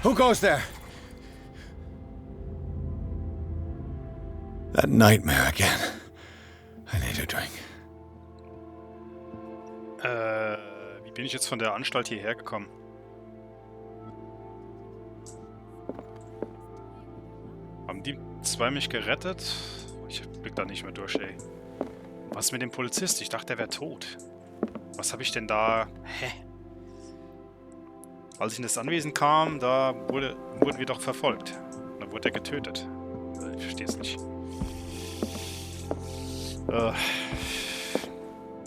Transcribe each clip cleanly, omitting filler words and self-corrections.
Who goes there? That nightmare again. I need a drink. Wie bin ich jetzt von der Anstalt hierher gekommen? Haben die zwei mich gerettet? Ich blick da nicht mehr durch, ey. Was mit dem Polizist? Ich dachte, der wäre tot. Was habe ich denn da... Hä? Als ich in das Anwesen kam, da wurden wir doch verfolgt. Da wurde er getötet. Ich verstehe es nicht.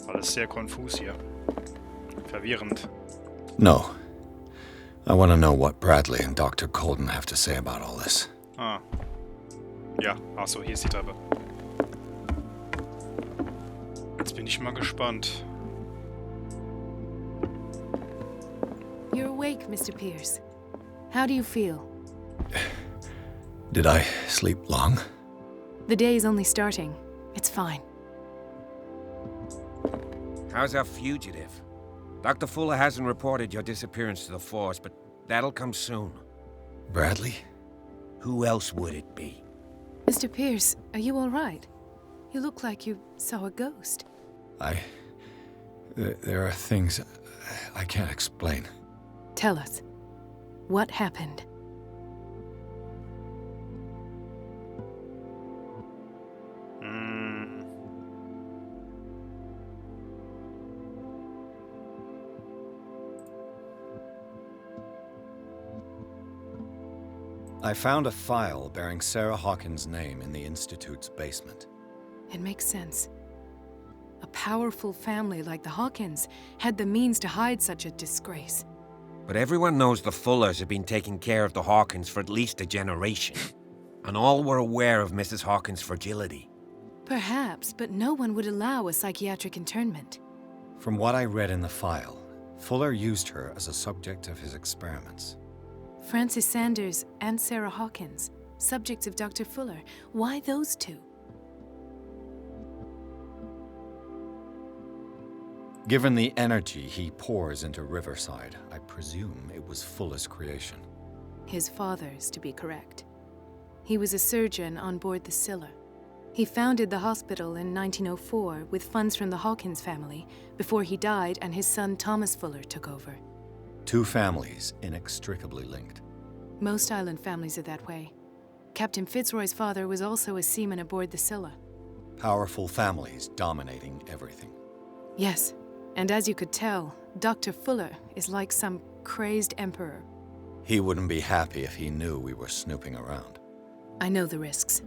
Alles sehr konfus hier. Verwirrend. No. I want to know what Bradley and Dr. Colden have to say about all this. Ah. Ja, achso, hier ist die Treppe. Jetzt bin ich mal gespannt. You're awake, Mr. Pierce. How do you feel? Did I sleep long? The day is only starting. It's fine. How's our fugitive? Dr. Fuller hasn't reported your disappearance to the force, but that'll come soon. Bradley? Who else would it be? Mr. Pierce, are you all right? You look like you saw a ghost. There are things I can't explain. Tell us. What happened? I found a file bearing Sarah Hawkins' name in the Institute's basement. It makes sense. A powerful family like the Hawkins had the means to hide such a disgrace. But everyone knows the Fullers have been taking care of the Hawkins for at least a generation. And all were aware of Mrs. Hawkins' fragility. Perhaps, but no one would allow a psychiatric internment. From what I read in the file, Fuller used her as a subject of his experiments. Francis Sanders and Sarah Hawkins, subjects of Dr. Fuller. Why those two? Given the energy he pours into Riverside, I presume it was Fuller's creation. His father's, to be correct. He was a surgeon on board the Scylla. He founded the hospital in 1904 with funds from the Hawkins family before he died and his son Thomas Fuller took over. Two families inextricably linked. Most island families are that way. Captain Fitzroy's father was also a seaman aboard the Scylla. Powerful families dominating everything. Yes, and as you could tell, Dr. Fuller is like some crazed emperor. He wouldn't be happy if he knew we were snooping around. I know the risks.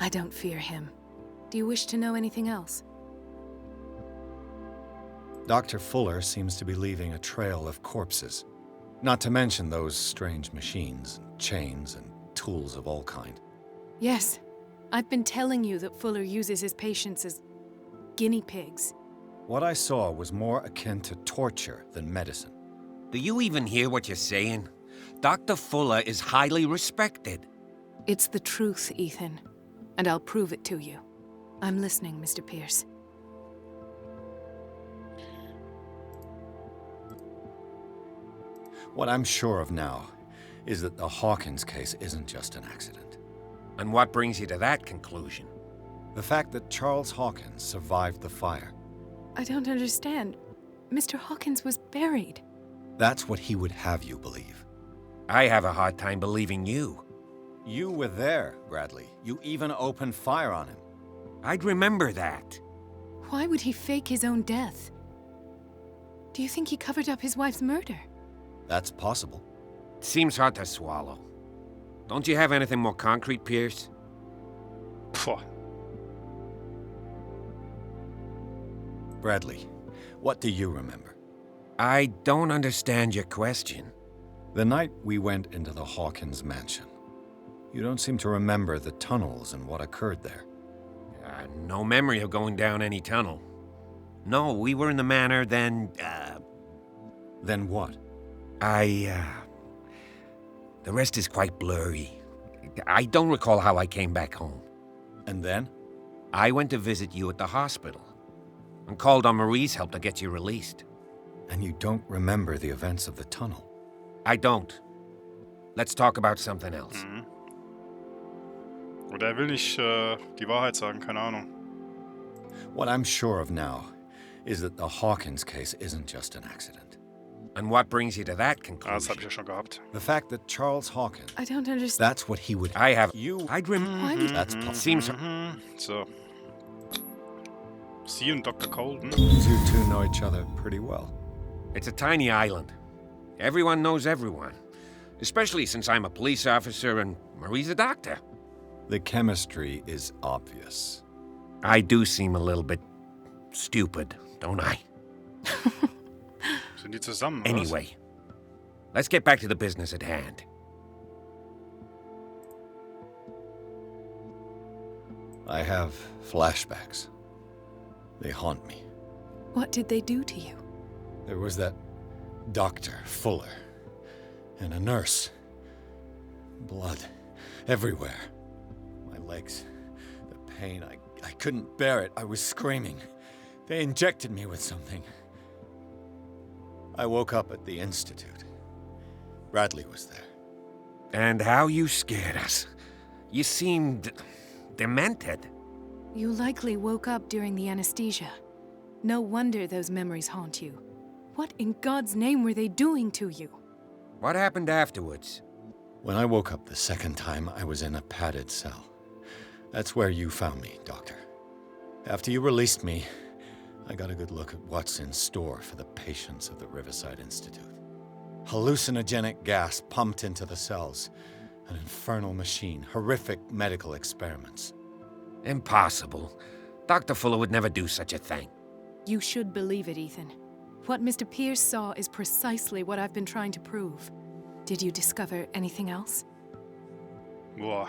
I don't fear him. Do you wish to know anything else? Dr. Fuller seems to be leaving a trail of corpses. Not to mention those strange machines, chains, and tools of all kind. Yes. I've been telling you that Fuller uses his patients as guinea pigs. What I saw was more akin to torture than medicine. Do you even hear what you're saying? Dr. Fuller is highly respected. It's the truth, Ethan. And I'll prove it to you. I'm listening, Mr. Pierce. What I'm sure of now is that the Hawkins case isn't just an accident. And what brings you to that conclusion? The fact that Charles Hawkins survived the fire. I don't understand. Mr. Hawkins was buried. That's what he would have you believe. I have a hard time believing you. You were there, Bradley. You even opened fire on him. I'd remember that. Why would he fake his own death? Do you think he covered up his wife's murder? That's possible. Seems hard to swallow. Don't you have anything more concrete, Pierce? Phew. Bradley, what do you remember? I don't understand your question. The night we went into the Hawkins mansion. You don't seem to remember the tunnels and what occurred there. No memory of going down any tunnel. No, we were in the manor, then, Then what? The rest is quite blurry. I don't recall how I came back home. And then? I went to visit you at the hospital and called on Marie's help to get you released. And you don't remember the events of the tunnel? I don't. Let's talk about something else. Mhm. Oder er will nicht die Wahrheit sagen, keine Ahnung. What I'm sure of now is that the Hawkins case isn't just an accident. And what brings you to that Ah, das habe ich conclusion? ja schon gehabt. The fact that Charles Hawkins, I don't understand. that's what he would... I have... You... I'd Why did That's possible. Seems... So. Sie und Dr. Colton. You two know each other pretty well. It's a tiny island. Everyone knows everyone. Especially since I'm a police officer and Marie's a doctor. The chemistry is obvious. I do seem a little bit stupid, don't I? Sind die zusammen, oder was? Anyway, let's get back to the business at hand. I have flashbacks. They haunt me. What did they do to you? There was that Dr. Fuller and a nurse. Blood everywhere. My legs, the pain, I couldn't bear it. I was screaming. They injected me with something. I woke up at the institute. Bradley was there. And how you scared us. You seemed... demented. You likely woke up during the anesthesia. No wonder those memories haunt you. What in God's name were they doing to you? What happened afterwards? When I woke up the second time, I was in a padded cell. That's where you found me, Doctor. After you released me, I got a good look at what's in store for the patients of the Riverside Institute. Hallucinogenic gas pumped into the cells. An infernal machine, horrific medical experiments. Impossible. Dr. Fuller would never do such a thing. You should believe it, Ethan. What Mr. Pierce saw is precisely what I've been trying to prove. Did you discover anything else? Boah.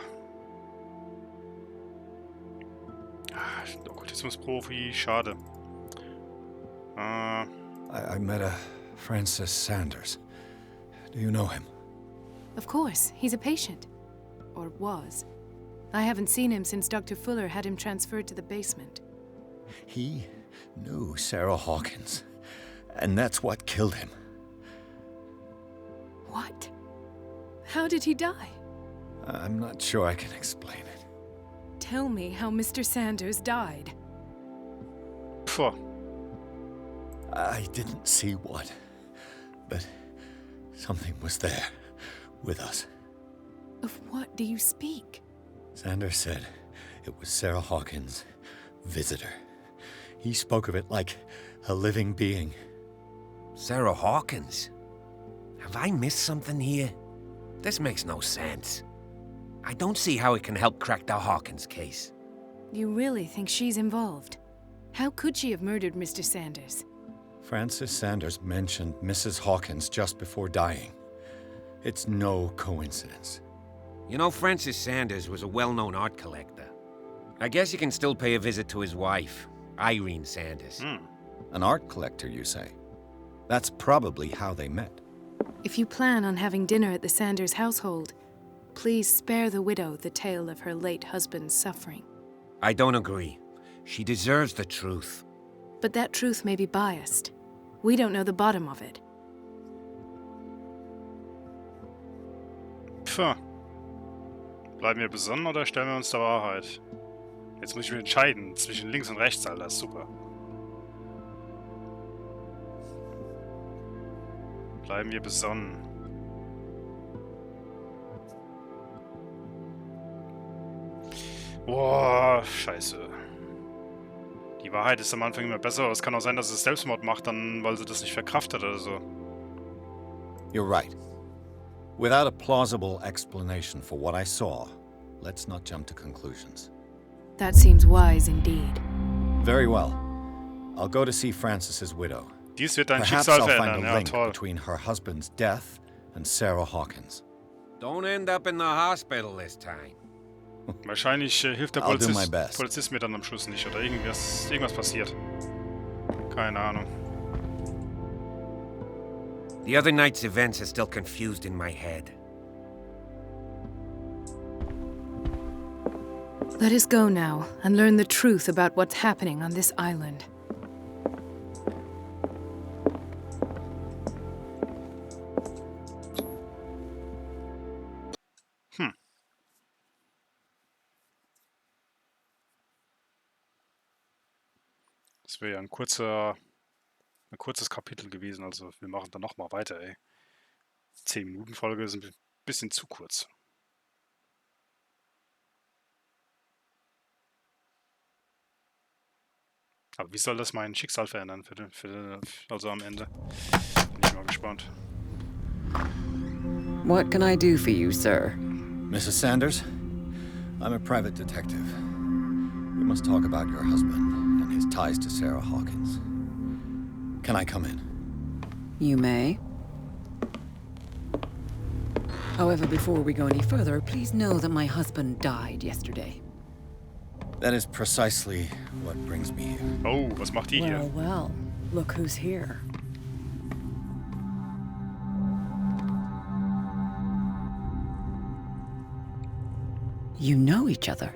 Ah, Okkultismusprofi, schade. I met a Francis Sanders. Do you know him? Of course, he's a patient. Or was. I haven't seen him since Dr. Fuller had him transferred to the basement. He knew Sarah Hawkins, and that's what killed him. What? How did he die? I'm not sure I can explain it. Tell me how Mr. Sanders died. Puh. I didn't see what, but something was there with us. Of what do you speak? Sanders said it was Sarah Hawkins' visitor. He spoke of it like a living being. Sarah Hawkins? Have I missed something here? This makes no sense. I don't see how it can help crack the Hawkins case. You really think she's involved? How could she have murdered Mr. Sanders? Francis Sanders mentioned Mrs. Hawkins just before dying. It's no coincidence. You know, Francis Sanders was a well-known art collector. I guess you can still pay a visit to his wife, Irene Sanders. An art collector, you say? That's probably how they met. If you plan on having dinner at the Sanders household, please spare the widow the tale of her late husband's suffering. I don't agree. She deserves the truth. But that truth may be biased. We don't know the bottom of it. Puh. Bleiben wir besonnen oder stellen wir uns der Wahrheit? Jetzt muss ich mich entscheiden zwischen links und rechts, Alter. Das ist super. Bleiben wir besonnen. Boah, scheiße. Die Wahrheit ist am Anfang immer besser, aber es kann auch sein, dass es Selbstmord macht, dann, weil sie das nicht verkraftet oder so. You're right. Without a plausible explanation for what I saw, let's not jump to conclusions. That seems wise indeed. Very well. I'll go to see Francis's widow. Dies wird dein Perhaps Schicksal I'll find verändern, a ja link toll. between her husband's death and Sarah Hawkins. Don't end up in the hospital this time. Wahrscheinlich hilft der I'll do my best. Polizist mir dann am Schluss nicht oder irgendwas passiert. Keine Ahnung. The other night's events are still confused in my head. Let us go now and learn the truth about what's happening on this island. Das wäre ja ein kurzes Kapitel gewesen, also wir machen dann nochmal weiter, ey. 10-Minuten-Folge ist ein bisschen zu kurz. Aber wie soll das mein Schicksal verändern, also am Ende? Bin ich mal gespannt. What can I do for you, sir? Mrs. Sanders, I'm a private detective. We must talk about your husband and his ties to Sarah Hawkins. Can I come in? You may. However, before we go any further, please know that my husband died yesterday. That is precisely what brings me here. Oh, was macht die hier? Well, well, look who's here. You know each other.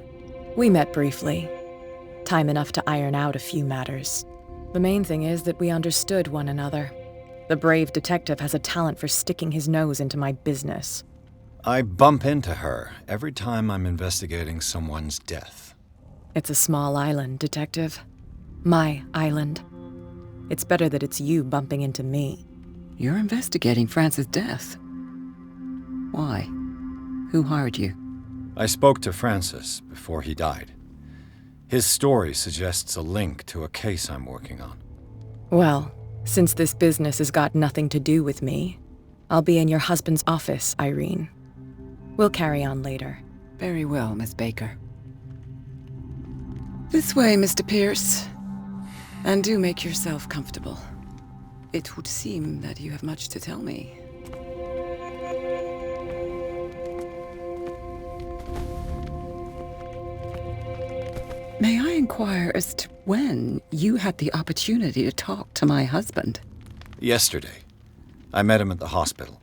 We met briefly. Time enough to iron out a few matters. The main thing is that we understood one another. The brave detective has a talent for sticking his nose into my business. I bump into her every time I'm investigating someone's death. It's a small island, Detective. My island. It's better that it's you bumping into me. You're investigating France's death. Why? Who hired you? I spoke to Francis before he died. His story suggests a link to a case I'm working on. Well, since this business has got nothing to do with me, I'll be in your husband's office, Irene. We'll carry on later. Very well, Miss Baker. This way, Mr. Pierce. And do make yourself comfortable. It would seem that you have much to tell me. May I inquire as to when you had the opportunity to talk to my husband? Yesterday, I met him at the hospital.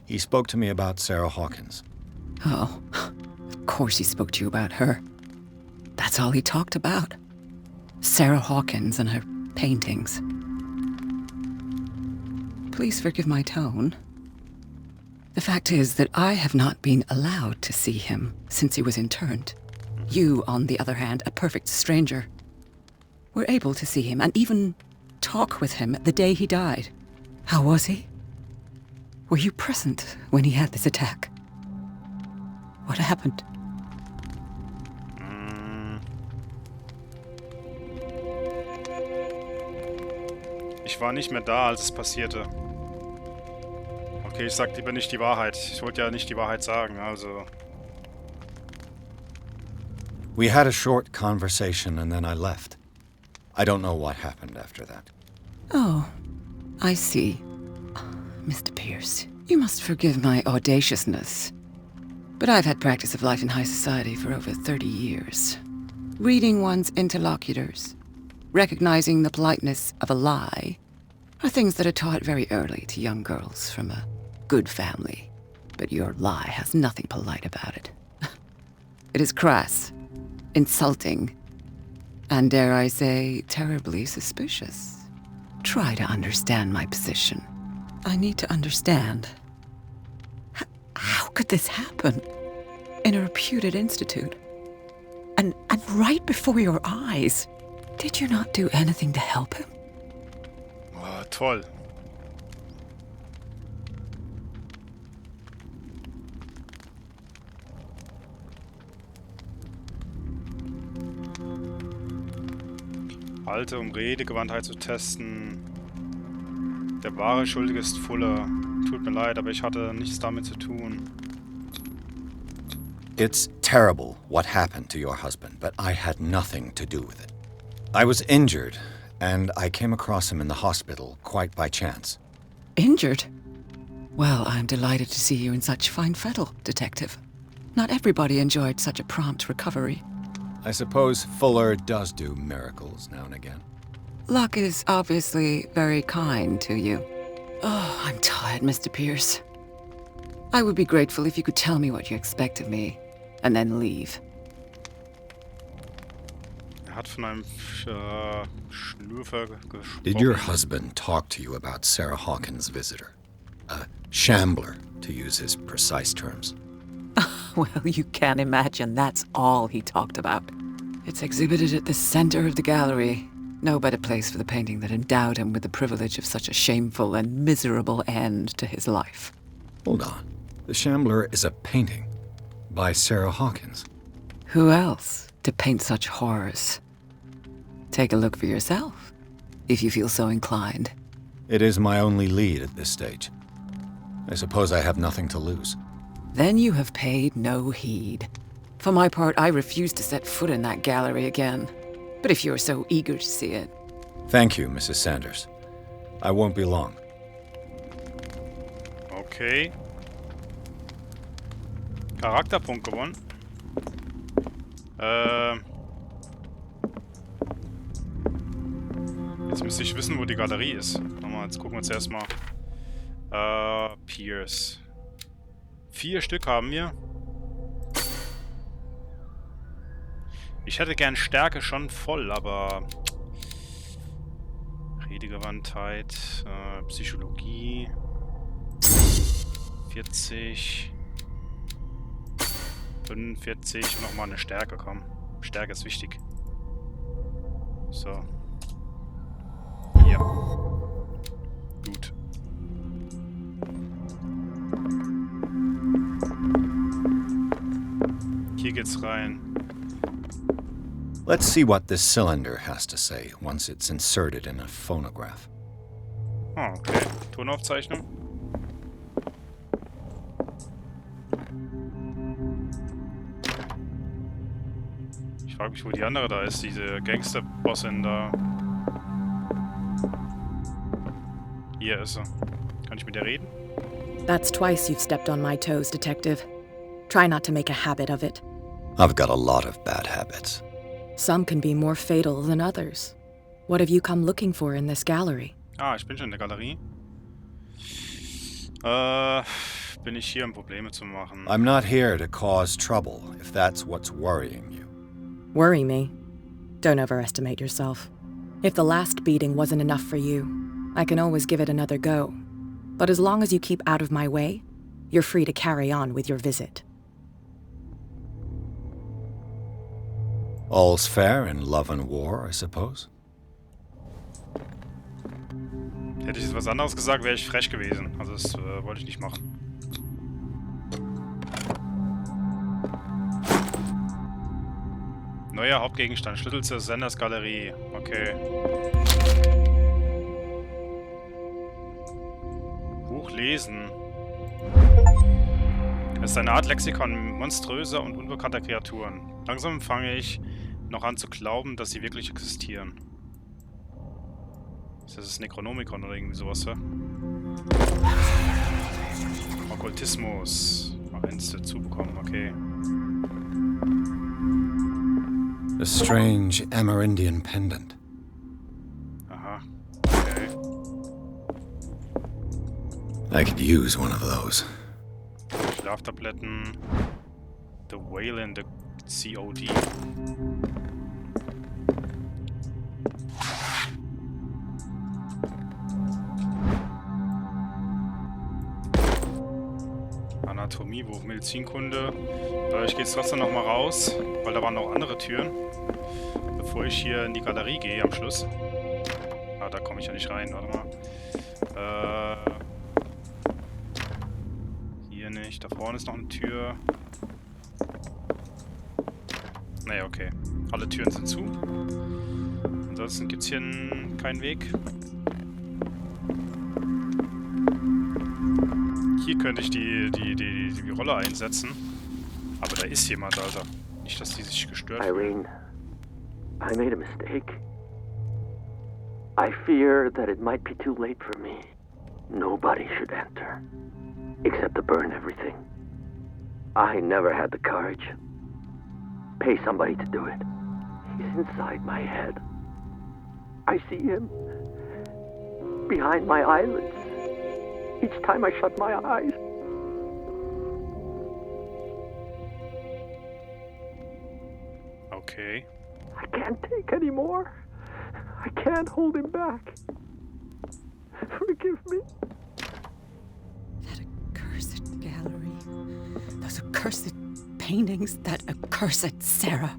He spoke to me about Sarah Hawkins. Oh, of course he spoke to you about her. That's all he talked about. Sarah Hawkins and her paintings. Please forgive my tone. The fact is that I have not been allowed to see him since he was interned. You, on the other hand, a perfect stranger, were able to see him and even talk with him the day he died. How was he? Were you present when he had this attack? What happened? Ich war nicht mehr da, als es passierte. Okay, ich sag lieber nicht die Wahrheit. Ich wollte ja nicht die Wahrheit sagen, also... We had a short conversation and then I left. I don't know what happened after that. Oh, I see. Mr. Pierce, you must forgive my audaciousness. But I've had practice of life in high society for over 30 years. Reading one's interlocutors, recognizing the politeness of a lie, are things that are taught very early to young girls from a good family. But your lie has nothing polite about it. It is crass, insulting, and dare I say, terribly suspicious. Try to understand my position. I need to understand. How could this happen? In a reputed institute? And right before your eyes? Did you not do anything to help him? Oh, toll. Alte, um Redegewandtheit zu testen. Der wahre Schuldige ist Fuller. Tut mir leid, aber ich hatte nichts damit zu tun. It's terrible what happened to your husband, but I had nothing to do with it. I was injured, and I came across him in the hospital quite by chance. Injured? Well, I'm delighted to see you in such fine fettle, Detective. Not everybody enjoyed such a prompt recovery. I suppose Fuller does do miracles now and again. Luck is obviously very kind to you. Oh, I'm tired, Mr. Pierce. I would be grateful if you could tell me what you expect of me, and then leave. Hat von einem Schnürfer gesprochen. Did your husband talk to you about Sarah Hawkins' visitor? A shambler, to use his precise terms. Well, you can imagine that's all he talked about. It's exhibited at the center of the gallery. No better place for the painting that endowed him with the privilege of such a shameful and miserable end to his life. Hold on. The Shambler is a painting by Sarah Hawkins. Who else to paint such horrors? Take a look for yourself, if you feel so inclined. It is my only lead at this stage. I suppose I have nothing to lose. Then you have paid no heed. For my part, I refuse to set foot in that gallery again. But if you're so eager to see it... Thank you, Mrs. Sanders. I won't be long. Okay. Charakterpunkt gewonnen. Jetzt müsste ich wissen, wo die Galerie ist. Nochmal, jetzt gucken wir uns erstmal. Pierce. 4 Stück haben wir. Ich hätte gern Stärke schon voll, aber... Redegewandtheit, Psychologie... 40... 45 und nochmal eine Stärke, komm. Stärke ist wichtig. So. Ja. Gut. Hier geht's rein. Let's see what this cylinder has to say once it's inserted in a phonograph. Ah, okay. Tonaufzeichnung. Ich frage mich, wo die andere da ist, diese Gangster-Bossin da. Hier ist sie. Kann ich mit der reden? That's twice you've stepped on my toes, Detective. Try not to make a habit of it. I've got a lot of bad habits. Some can be more fatal than others. What have you come looking for in this gallery? Ah, ich bin schon in der Galerie. Bin ich hier, um Probleme zu machen? I'm not here to cause trouble, if that's what's worrying you. Worry me? Don't overestimate yourself. If the last beating wasn't enough for you, I can always give it another go. But as long as you keep out of my way, you're free to carry on with your visit. All's fair in love and war, I suppose. Hätte ich jetzt was anderes gesagt, wäre ich frech gewesen. Also das wollte ich nicht machen. Neuer Hauptgegenstand. Schlüssel zur Senders Galerie. Okay. Buch lesen. Es ist eine Art Lexikon monströser und unbekannter Kreaturen. Langsam fange ich noch an zu glauben, dass sie wirklich existieren. Ist das das Necronomicon oder irgendwie sowas, ja? Okkultismus. Noch eins dazu bekommen, okay. A strange Amerindian pendant. Aha. Okay. I could use one of those. Schlaftabletten. The Whale in the COD. Anatomiebuch, Medizinkunde. Ich gehe jetzt trotzdem nochmal raus, weil da waren noch andere Türen. Bevor ich hier in die Galerie gehe am Schluss. Ah, da komme ich ja nicht rein, warte mal. Hier nicht, da vorne ist noch eine Tür. Naja, okay. Alle Türen sind zu. Ansonsten gibt es hier keinen Weg. Hier könnte ich die Rolle einsetzen. Aber da ist jemand, Alter. Nicht, dass die sich gestört Irene, I made a mistake. I fear that it might be too late for me. Nobody should enter. Except to burn everything. I never had the courage. Pay somebody to do it. He's inside my head. I see him. Behind my eyelids. Each time I shut my eyes. Okay. I can't take any more. I can't hold him back. Forgive me. That accursed gallery. Those accursed paintings. That accursed Sarah.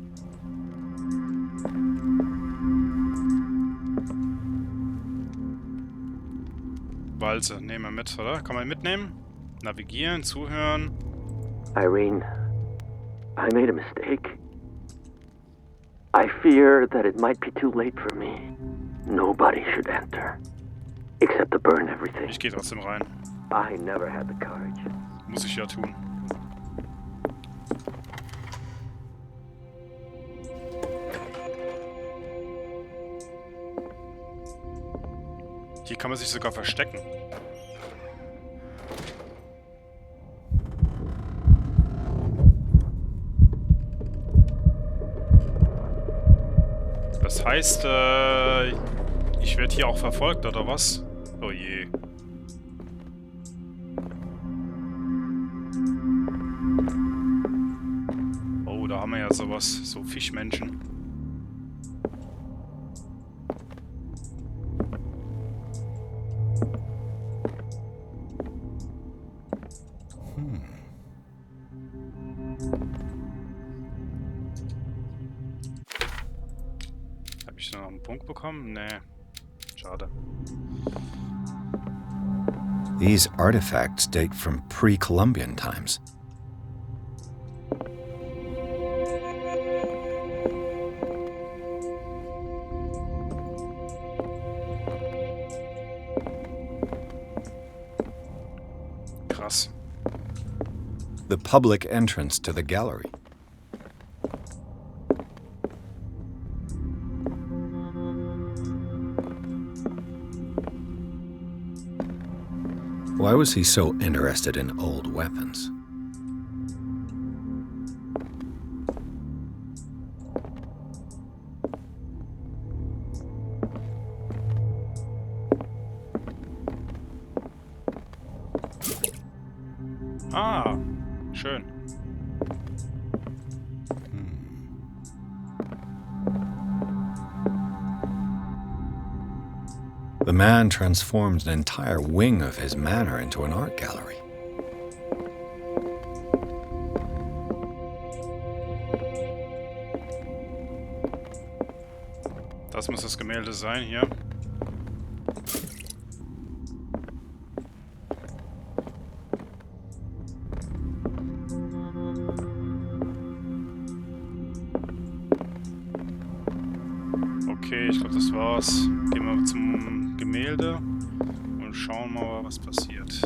Walze. Nehmen wir mit, oder? Kann man mitnehmen? Navigieren, zuhören. Irene, I made a mistake. I fear that it might be too late for me. Nobody should enter. Except to burn everything. Ich gehe trotzdem rein. I never had the courage. Muss ich ja tun. Hier kann man sich sogar verstecken. Das heißt, ich werde hier auch verfolgt, oder was? Oh je. Oh, da haben wir ja sowas. So Fischmenschen. Habe ich noch einen Punkt bekommen? Nee. Schade. These artifacts date from pre-Columbian times. Krass. The public entrance to the gallery. Why was he so interested in old weapons? Ah, schön. The man transformed an entire wing of his manor into an art gallery. Das muss das Gemälde sein hier. Okay, ich glaube, das war's. Gehen wir zum Gemälde und schauen mal, was passiert.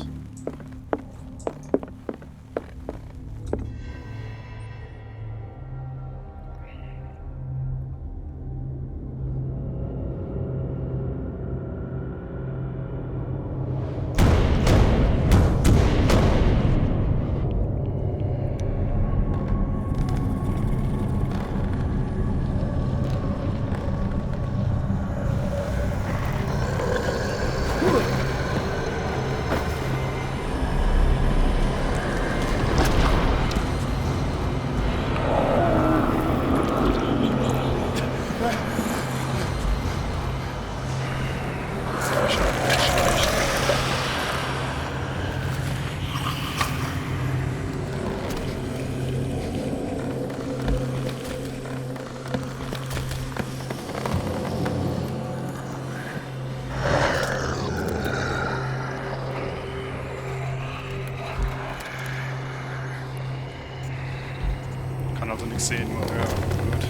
Kann also nichts sehen, nur hören. Gut.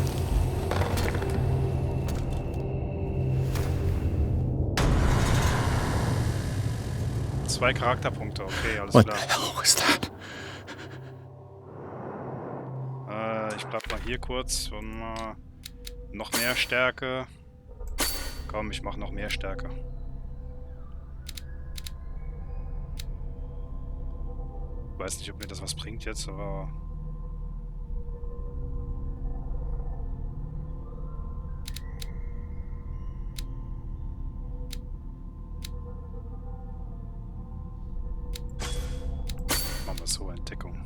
Zwei Charakterpunkte, okay, alles What klar. the hell was that? Ich bleib mal hier kurz und noch mehr Stärke. Komm, ich mach noch mehr Stärke. Weiß nicht, ob mir das was bringt jetzt, aber... Machen wir so, Entdeckung.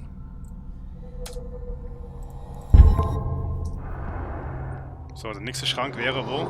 So, der nächste Schrank wäre wo?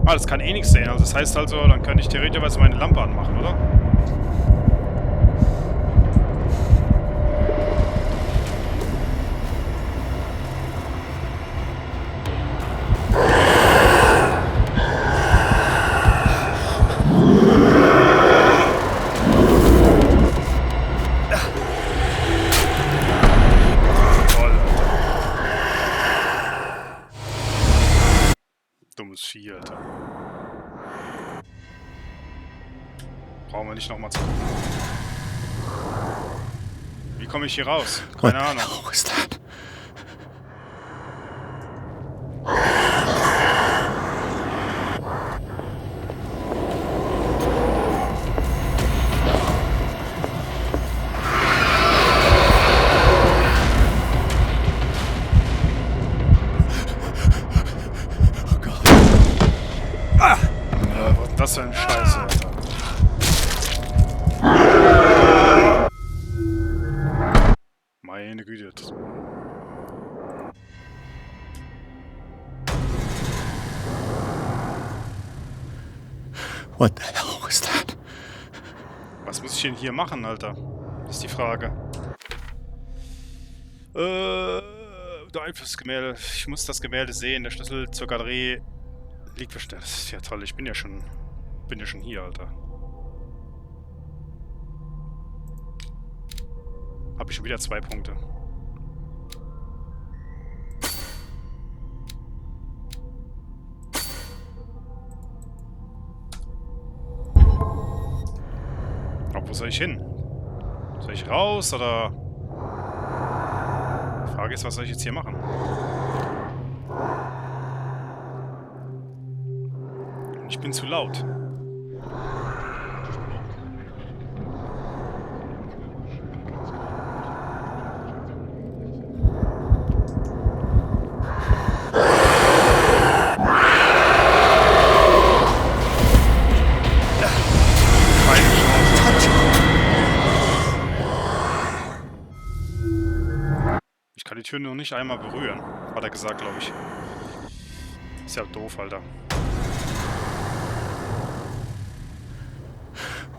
Ah, das kann eh nichts sehen. Also das heißt also, dann könnte ich theoretisch meine Lampe anmachen, oder? Dummes Vieh, Alter. Brauchen wir nicht nochmal zu gucken. Wie komme ich hier raus? Keine Ahnung. What was that? Was ist das für ein Scheiße, Alter? Meine Güte. What the hell was that? Was muss ich denn hier machen, Alter? Das ist die Frage. Das Gemälde. Ich muss das Gemälde sehen. Der Schlüssel zur Galerie liegt versteckt. Das ist ja toll. Ich bin ja schon hier, Alter. Habe ich schon wieder 2 Punkte. Aber wo soll ich hin? Soll ich raus oder? Die Frage ist, was soll ich jetzt hier machen? Ich bin zu laut. Ich kann die Tür nur nicht einmal berühren, hat er gesagt, glaube ich. Ist ja doof, Alter.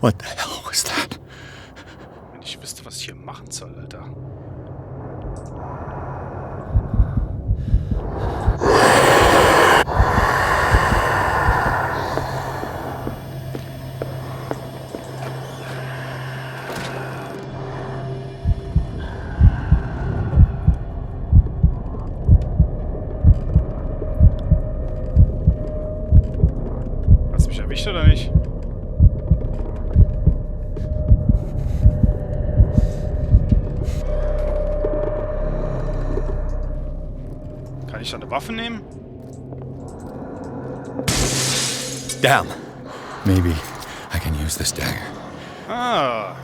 What the hell was that? Wenn ich wüsste, was ich hier machen soll, Alter. Hast du mich erwischt oder nicht? Kann ich da eine Waffe nehmen? Damn. Maybe I can use this dagger. Ah.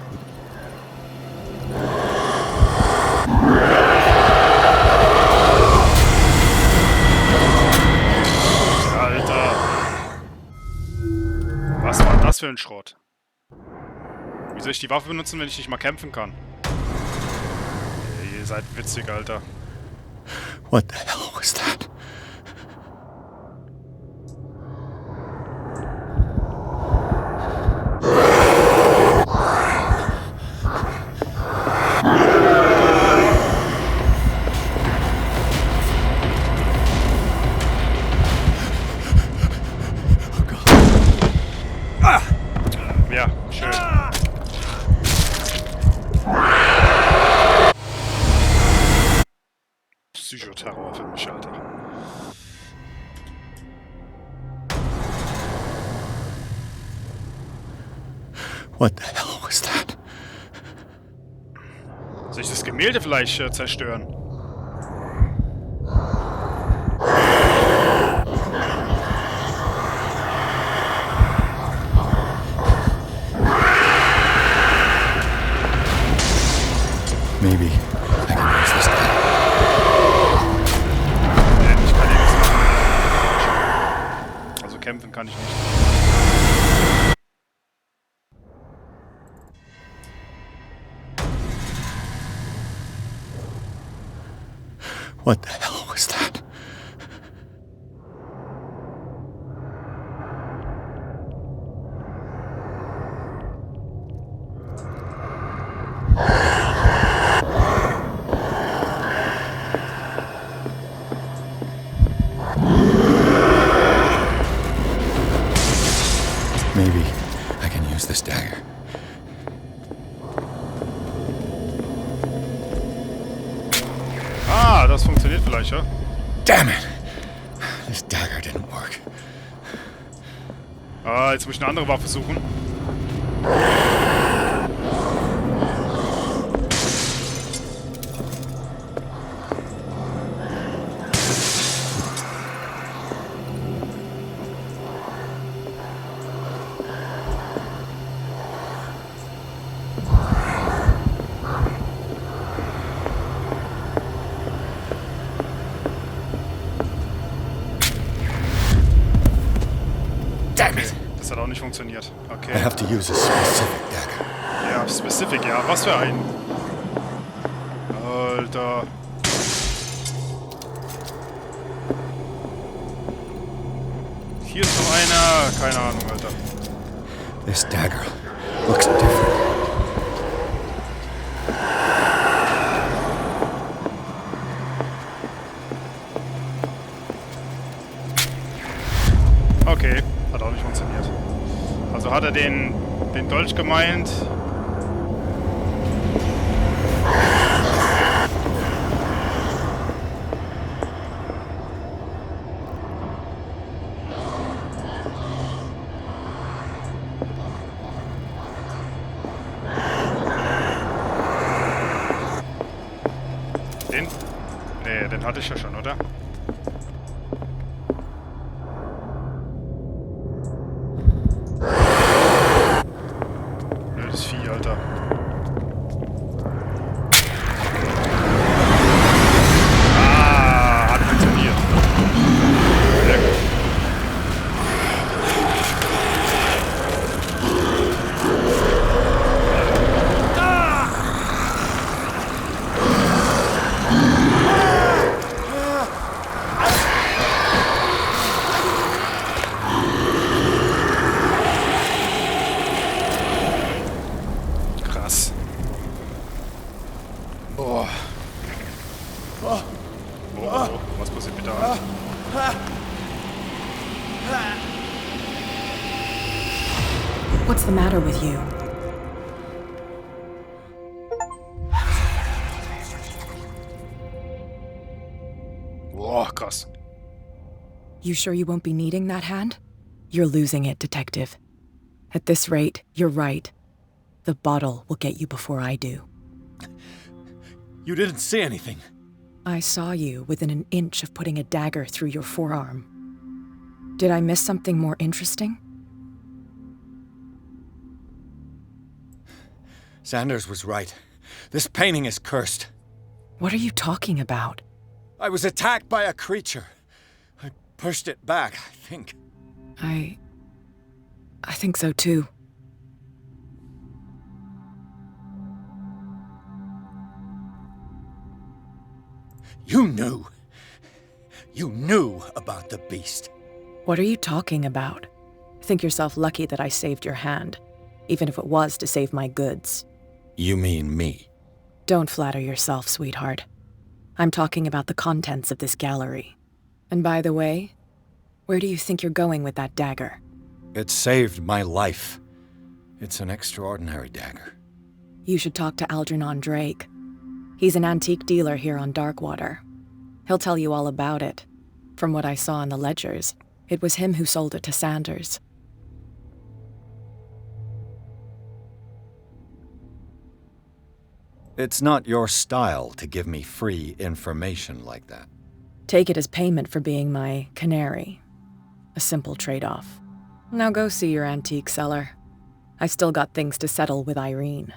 Alter. Was war das für ein Schrott? Wie soll ich die Waffe benutzen, wenn ich nicht mal kämpfen kann? Ihr seid witzig, Alter. What the hell was that? Ja, schön. Psychoterror für mich, Alter. What the hell was that? Soll ich das Gemälde vielleicht zerstören? Maybe I can use this dagger. Ich kann hier nichts machen. Also kämpfen kann ich nicht. What the hell was that? Maybe I can use this dagger. Ah, das funktioniert vielleicht, ja? Damn it! This dagger didn't work. Ah, jetzt muss ich eine andere Waffe suchen. Damn it! Das hat auch nicht funktioniert. I Okay. have to use a specific dagger. Ja, specific, ja. Was für ein? Alter. Hier ist noch einer. Keine Ahnung, Alter. This dagger looks different. Okay, hat auch nicht funktioniert. Also hat er den Dolch gemeint. Den? Nee, den hatte ich ja schon, oder? Blödes Vieh, Alter. Ah, hat funktioniert. Sehr gut. Krass. Oh, Oh, oh, was passiert mit der Hand? What's the matter with you? Oh, krass. You sure you won't be needing that hand? You're losing it, Detective. At this rate, you're right. The bottle will get you before I do. you didn't see anything. I saw you within an inch of putting a dagger through your forearm. Did I miss something more interesting? Sanders was right. This painting is cursed. What are you talking about? I was attacked by a creature. I pushed it back, I think. I think so too. You knew. You knew about the beast. What are you talking about? Think yourself lucky that I saved your hand, even if it was to save my goods. You mean me? Don't flatter yourself, sweetheart. I'm talking about the contents of this gallery. And by the way, where do you think you're going with that dagger? It saved my life. It's an extraordinary dagger. You should talk to Algernon Drake. He's an antique dealer here on Darkwater. He'll tell you all about it. From what I saw in the ledgers, it was him who sold it to Sanders. It's not your style to give me free information like that. Take it as payment for being my canary. A simple trade-off. Now go see your antique seller. I've still got things to settle with Irene.